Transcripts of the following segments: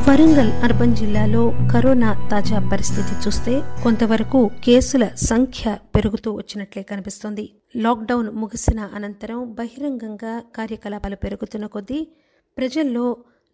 Warangal urban జిల్లాలో corona తాజా పరిస్థితి చూస్తే కొంతవరకు కేసుల సంఖ్య పెరుగుతూ వచ్చినట్లే కనిపిస్తోంది. లాక్డౌన్ ముగిసిన అనంతరం బహిరంగంగా కార్యకలాపాలు పెరుగుతున్న కొద్దీ ప్రజల్లో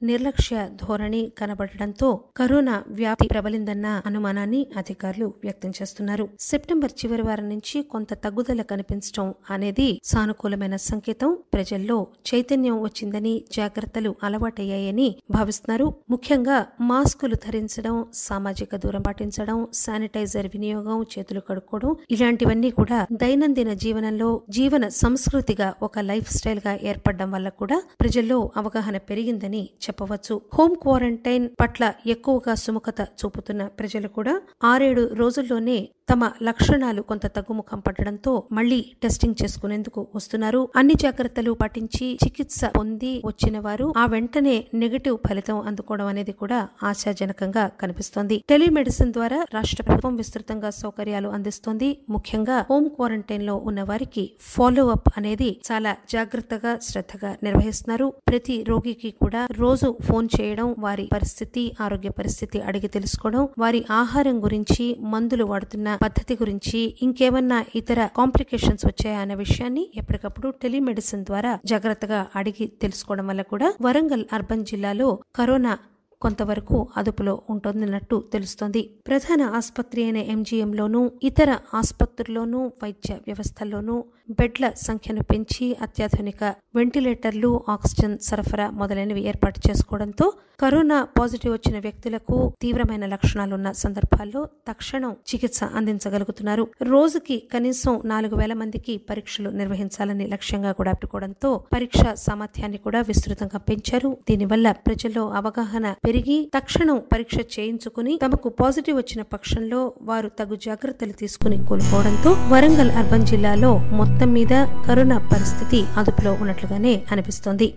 నిర్లక్ష్య ధోరణి కనబడడంతో కరోనా వ్యాప్తి ప్రబలిందన్న అనుమానాన్ని అధికారులు వ్యక్తం చేస్తున్నారు. సెప్టెంబర్ చివరి వారం నుంచి కొంత తగ్గుదల కనిపించడం అనేది సానుకూలమైన సంకేతం. ప్రజల్లో చైతన్యం వచ్చిందని, జాగ్రత్తలు అలవాటయ్యాయని భావిస్తున్నారు. ముఖ్యంగా మాస్కులు ధరించడం, సామాజిక దూరం పాటించడం, శానిటైజర్ వినియోగం, చేతులు కడుక్కోవడం ఇలాంటివన్నీ కూడా దైనందిన జీవనంలో జీవన సంస్కృతిగా ఒక లైఫ్ స్టైల్ గా ఏర్పడడం వల్ల కూడా ప్రజల్లో అవగాహన పెరిగిందని చెప్పవచ్చు. హోమ్ క్వారంటైన్ పట్ల ఎక్కువగా సుముఖత చూపుతున్న ప్రజలు కూడా 6-7 రోజుల్లోనే తమ లక్షణాలు కొంత తగ్గుముఖం పట్టడంతో మళ్లీ టెస్టింగ్ చేసుకునేందుకు వస్తున్నారు. అన్ని జాగ్రత్తలు పాటించి చికిత్స పొంది వచ్చిన వారు ఆ వెంటనే నెగటివ్ ఫలితం అందుకోవడం అనేది కూడా ఆశాజనకంగా కనిపిస్తోంది. టెలిమెడిసిన్ ద్వారా రాష్ట్ర ప్రభుత్వం విస్తృతంగా సౌకర్యాలు అందిస్తోంది. ముఖ్యంగా హోమ్ క్వారంటైన్ లో ఉన్న వారికి ఫాలో అప్ అనేది చాలా జాగ్రత్తగా శ్రద్ధగా నిర్వహిస్తున్నారు. ప్రతి రోగికి కూడా రోజు ఫోన్ చేయడం, వారి పరిస్థితి, ఆరోగ్య పరిస్థితి అడిగి తెలుసుకోవడం, వారి ఆహారం గురించి, మందులు వాడుతున్న పద్ధతి గురించి, ఇంకేమన్నా ఇతర కాంప్లికేషన్స్ వచ్చాయా అనే విషయాన్ని ఎప్పటికప్పుడు టెలిమెడిసిన్ ద్వారా జాగ్రత్తగా అడిగి తెలుసుకోవడం వల్ల కూడా వరంగల్ అర్బన్ జిల్లాలో కరోనా కొంతవరకు అదుపులో ఉంటుందన్నట్టు తెలుస్తోంది. ప్రధాన ఆసుపత్రి అయిన ఎంజీఎంలోనూ ఇతర ఆసుపత్రుల్లోనూ వైద్య వ్యవస్థల్లోనూ బెడ్ల సంఖ్యను పెంచి అత్యాధునిక వెంటిలేటర్లు, ఆక్సిజన్ సరఫరా మొదలైనవి ఏర్పాటు చేసుకోవడంతో కరోనా పాజిటివ్ వచ్చిన వ్యక్తులకు తీవ్రమైన లక్షణాలున్న సందర్భాల్లో తక్షణం చికిత్స అందించగలుగుతున్నారు. రోజుకి కనీసం 4,000 మందికి పరీక్షలు నిర్వహించాలని లక్ష్యంగా కూడా పెట్టుకోవడంతో పరీక్ష సామర్థ్యాన్ని కూడా విస్తృతంగా పెంచారు. దీనివల్ల ప్రజల్లో అవగాహన పెరిగి తక్షణం పరీక్ష చేయించుకుని తమకు పాజిటివ్ వచ్చిన పక్షంలో వారు తగు జాగ్రత్తలు తీసుకుని కోలుకోవడంతో వరంగల్ అర్బన్ జిల్లాలో మొత్తం మీద కరోనా పరిస్థితి అదుపులో ఉన్నట్లుగానే అనిపిస్తోంది.